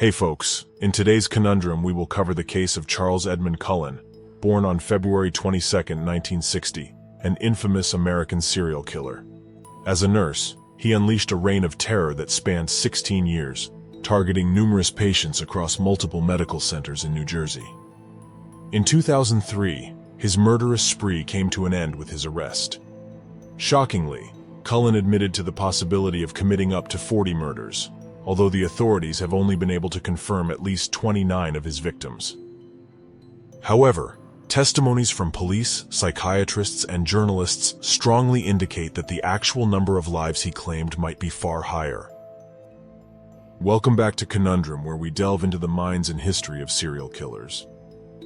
Hey folks, in today's Conundrum we will cover the case of Charles Edmund Cullen, born on February 22, 1960, an infamous American serial killer. As a nurse, he unleashed a reign of terror that spanned 16 years, targeting numerous patients across multiple medical centers in New Jersey. In 2003, his murderous spree came to an end with his arrest. Shockingly, Cullen admitted to the possibility of committing up to 40 murders, although the authorities have only been able to confirm at least 29 of his victims. However, testimonies from police, psychiatrists, and journalists strongly indicate that the actual number of lives he claimed might be far higher. Welcome back to Conundrum, where we delve into the minds and history of serial killers.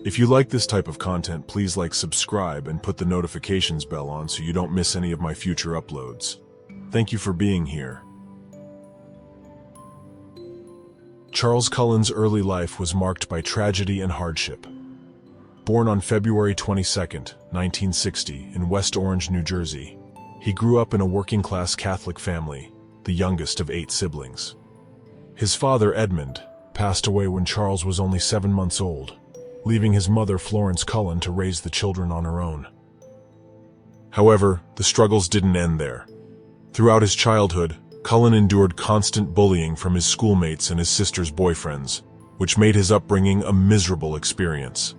If you like this type of content, please subscribe, and put the notifications bell on so you don't miss any of my future uploads. Thank you for being here. Charles Cullen's early life was marked by tragedy and hardship. Born on February 22, 1960, in West Orange, New Jersey, he grew up in a working-class Catholic family, the youngest of 8 siblings. His father, Edmund, passed away when Charles was only 7 months old, leaving his mother, Florence Cullen, to raise the children on her own. However, the struggles didn't end there. Throughout his childhood, Cullen endured constant bullying from his schoolmates and his sister's boyfriends, which made his upbringing a miserable experience.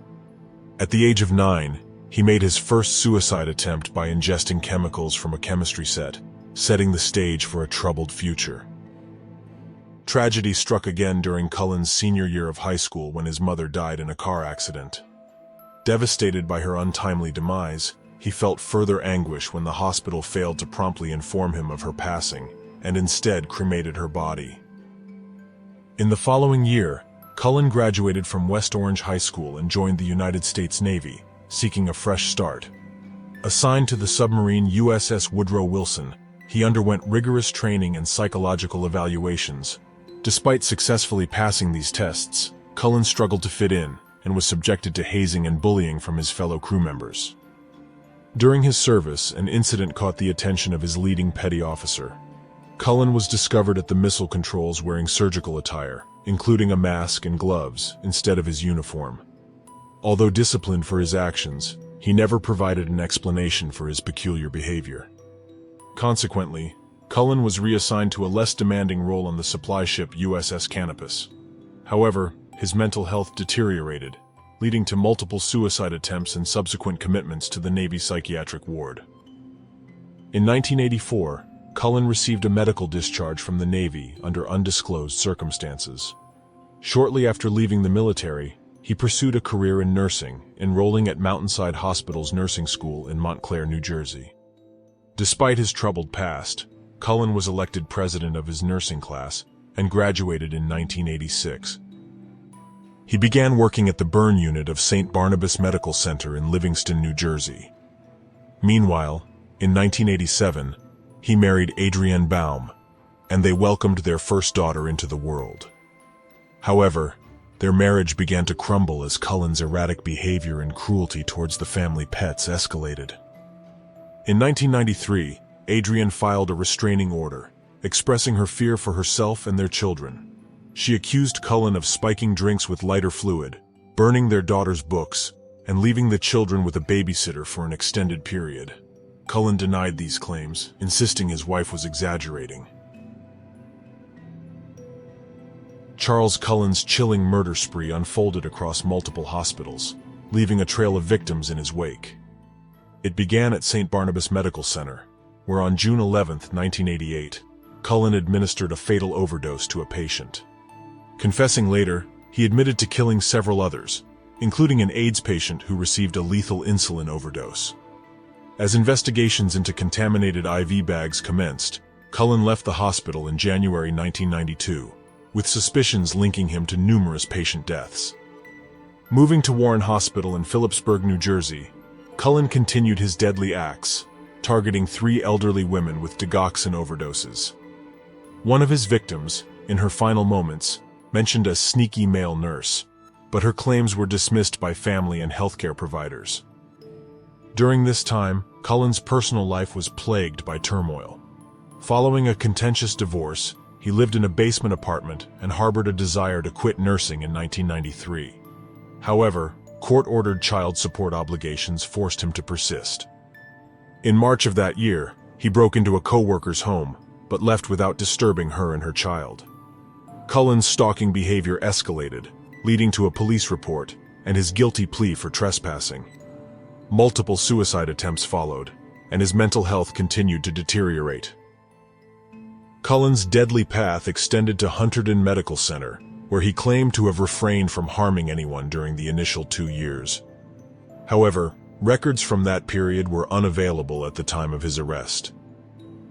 At the age of 9, he made his first suicide attempt by ingesting chemicals from a chemistry set, setting the stage for a troubled future. Tragedy struck again during Cullen's senior year of high school when his mother died in a car accident. Devastated by her untimely demise, he felt further anguish when the hospital failed to promptly inform him of her passing, and instead cremated her body. In the following year, Cullen graduated from West Orange High School and joined the United States Navy, seeking a fresh start. Assigned to the submarine USS Woodrow Wilson, he underwent rigorous training and psychological evaluations. Despite successfully passing these tests, Cullen struggled to fit in and was subjected to hazing and bullying from his fellow crew members. During his service, an incident caught the attention of his leading petty officer. Cullen was discovered at the missile controls wearing surgical attire, including a mask and gloves, instead of his uniform. Although disciplined for his actions, he never provided an explanation for his peculiar behavior. Consequently, Cullen was reassigned to a less demanding role on the supply ship USS Canopus. However, his mental health deteriorated, leading to multiple suicide attempts and subsequent commitments to the Navy psychiatric ward. In 1984, Cullen received a medical discharge from the Navy under undisclosed circumstances. Shortly after leaving the military, he pursued a career in nursing, enrolling at Mountainside Hospital's nursing school in Montclair, New Jersey. Despite his troubled past, Cullen was elected president of his nursing class and graduated in 1986. He began working at the burn unit of St. Barnabas Medical Center in Livingston, New Jersey. Meanwhile, in 1987, he married Adrienne Baum, and they welcomed their first daughter into the world. However, their marriage began to crumble as Cullen's erratic behavior and cruelty towards the family pets escalated. In 1993, Adrienne filed a restraining order, expressing her fear for herself and their children. She accused Cullen of spiking drinks with lighter fluid, burning their daughter's books, and leaving the children with a babysitter for an extended period. Cullen denied these claims, insisting his wife was exaggerating. Charles Cullen's chilling murder spree unfolded across multiple hospitals, leaving a trail of victims in his wake. It began at St. Barnabas Medical Center, where on June 11, 1988, Cullen administered a fatal overdose to a patient. Confessing later, he admitted to killing several others, including an AIDS patient who received a lethal insulin overdose. As investigations into contaminated IV bags commenced, Cullen left the hospital in January 1992, with suspicions linking him to numerous patient deaths. Moving to Warren Hospital in Phillipsburg, New Jersey, Cullen continued his deadly acts, targeting 3 elderly women with digoxin overdoses. One of his victims, in her final moments, mentioned a sneaky male nurse, but her claims were dismissed by family and healthcare providers. During this time, Cullen's personal life was plagued by turmoil. Following a contentious divorce, he lived in a basement apartment and harbored a desire to quit nursing in 1993. However, court-ordered child support obligations forced him to persist. In March of that year, he broke into a co-worker's home, but left without disturbing her and her child. Cullen's stalking behavior escalated, leading to a police report and his guilty plea for trespassing. Multiple suicide attempts followed, and his mental health continued to deteriorate. Cullen's deadly path extended to Hunterdon Medical Center, where he claimed to have refrained from harming anyone during the initial 2 years. However, records from that period were unavailable at the time of his arrest.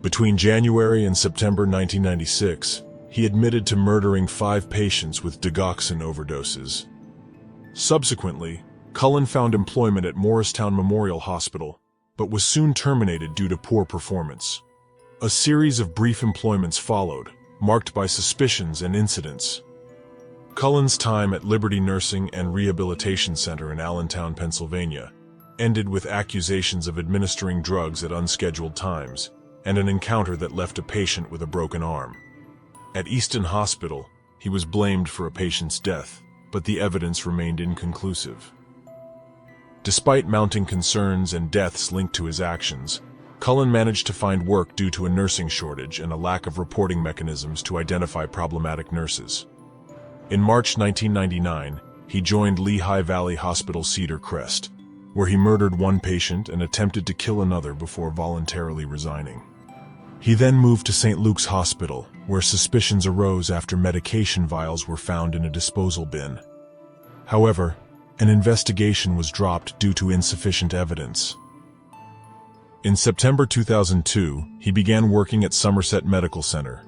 Between January and September 1996, he admitted to murdering 5 patients with digoxin overdoses. Subsequently, Cullen found employment at Morristown Memorial Hospital, but was soon terminated due to poor performance. A series of brief employments followed, marked by suspicions and incidents. Cullen's time at Liberty Nursing and Rehabilitation Center in Allentown, Pennsylvania, ended with accusations of administering drugs at unscheduled times, and an encounter that left a patient with a broken arm. At Easton Hospital, he was blamed for a patient's death, but the evidence remained inconclusive. Despite mounting concerns and deaths linked to his actions, Cullen managed to find work due to a nursing shortage and a lack of reporting mechanisms to identify problematic nurses. In March 1999, he joined Lehigh Valley Hospital Cedar Crest, where he murdered 1 patient and attempted to kill another before voluntarily resigning. He then moved to St. Luke's Hospital, where suspicions arose after medication vials were found in a disposal bin. However, an investigation was dropped due to insufficient evidence. In September 2002, he began working at Somerset Medical Center.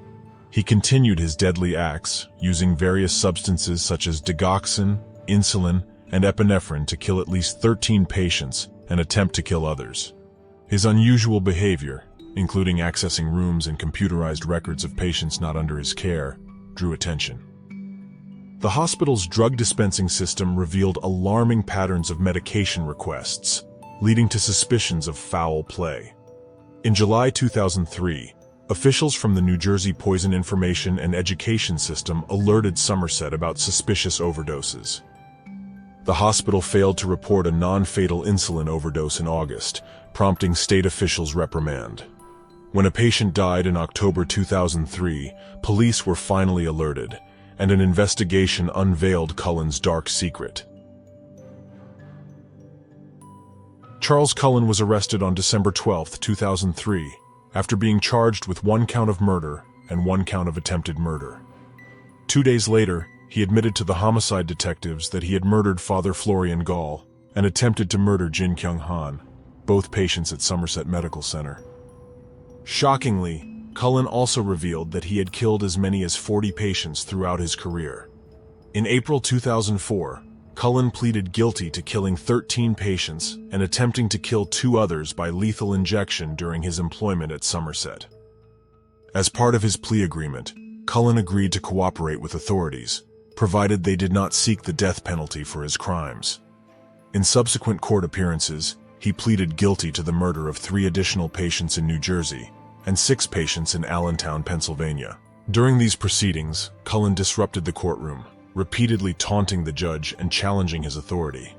He continued his deadly acts, using various substances such as digoxin, insulin, and epinephrine to kill at least 13 patients and attempt to kill others. His unusual behavior, including accessing rooms and computerized records of patients not under his care, drew attention. The hospital's drug dispensing system revealed alarming patterns of medication requests, leading to suspicions of foul play. In July 2003, officials from the New Jersey Poison Information and Education System alerted Somerset about suspicious overdoses. The hospital failed to report a non-fatal insulin overdose in August, prompting state officials' reprimand. When a patient died in October 2003, police were finally alerted, and an investigation unveiled Cullen's dark secret. Charles Cullen was arrested on December 12, 2003, after being charged with 1 count of murder and 1 count of attempted murder. 2 days later, he admitted to the homicide detectives that he had murdered Father Florian Gall and attempted to murder Jin Kyung Han, both patients at Somerset Medical Center. Shockingly, Cullen also revealed that he had killed as many as 40 patients throughout his career. In April 2004, Cullen pleaded guilty to killing 13 patients and attempting to kill 2 others by lethal injection during his employment at Somerset. As part of his plea agreement, Cullen agreed to cooperate with authorities, provided they did not seek the death penalty for his crimes. In subsequent court appearances, he pleaded guilty to the murder of 3 additional patients in New Jersey and 6 patients in Allentown, Pennsylvania. During these proceedings, Cullen disrupted the courtroom, repeatedly taunting the judge and challenging his authority.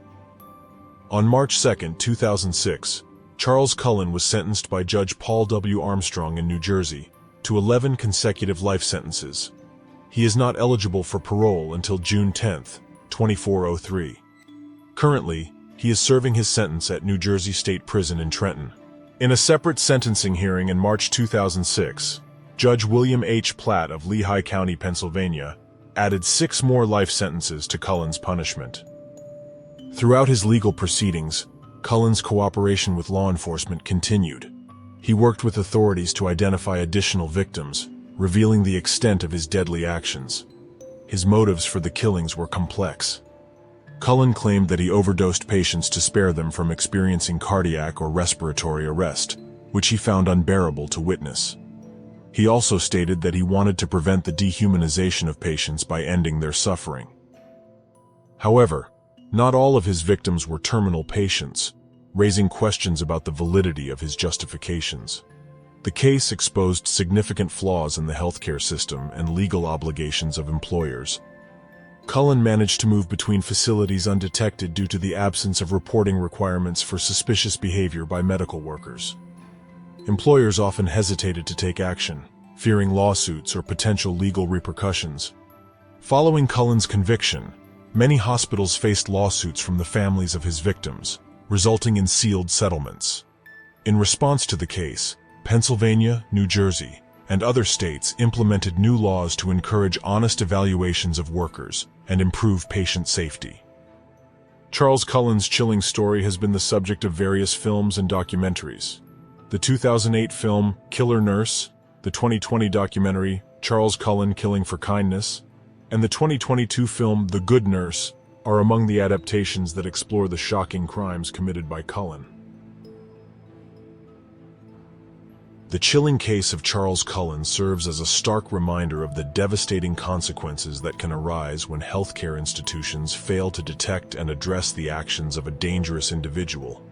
On March 2, 2006, Charles Cullen was sentenced by Judge Paul W. Armstrong in New Jersey to 11 consecutive life sentences. He is not eligible for parole until June 10, 2403. Currently, he is serving his sentence at New Jersey State Prison in Trenton. In a separate sentencing hearing in March 2006, Judge William H. Platt of Lehigh County, Pennsylvania, added 6 more life sentences to Cullen's punishment. Throughout his legal proceedings, Cullen's cooperation with law enforcement continued. He worked with authorities to identify additional victims, revealing the extent of his deadly actions. His motives for the killings were complex. Cullen claimed that he overdosed patients to spare them from experiencing cardiac or respiratory arrest, which he found unbearable to witness. He also stated that he wanted to prevent the dehumanization of patients by ending their suffering. However, not all of his victims were terminal patients, raising questions about the validity of his justifications. The case exposed significant flaws in the healthcare system and legal obligations of employers. Cullen managed to move between facilities undetected due to the absence of reporting requirements for suspicious behavior by medical workers. Employers often hesitated to take action, fearing lawsuits or potential legal repercussions. Following Cullen's conviction, many hospitals faced lawsuits from the families of his victims, resulting in sealed settlements. In response to the case, Pennsylvania, New Jersey, and other states implemented new laws to encourage honest evaluations of workers and improve patient safety. Charles Cullen's chilling story has been the subject of various films and documentaries. The 2008 film Killer Nurse, the 2020 documentary Charles Cullen Killing for Kindness, and the 2022 film The Good Nurse are among the adaptations that explore the shocking crimes committed by Cullen. The chilling case of Charles Cullen serves as a stark reminder of the devastating consequences that can arise when healthcare institutions fail to detect and address the actions of a dangerous individual,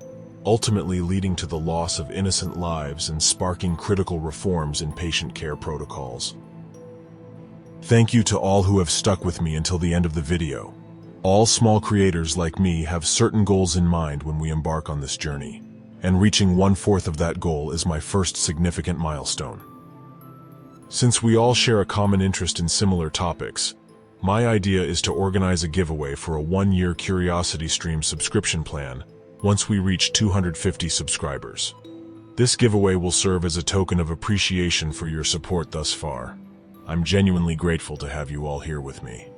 ultimately leading to the loss of innocent lives and sparking critical reforms in patient care protocols. Thank you to all who have stuck with me until the end of the video. All small creators like me have certain goals in mind when we embark on this journey, and reaching 1/4 of that goal is my first significant milestone. Since we all share a common interest in similar topics, my idea is to organize a giveaway for a 1-year Curiosity Stream subscription plan once we reach 250 subscribers. This giveaway will serve as a token of appreciation for your support thus far. I'm genuinely grateful to have you all here with me.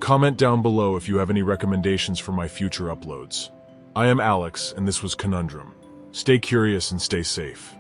Comment down below if you have any recommendations for my future uploads. I am Alex, and this was Conundrum. Stay curious and stay safe.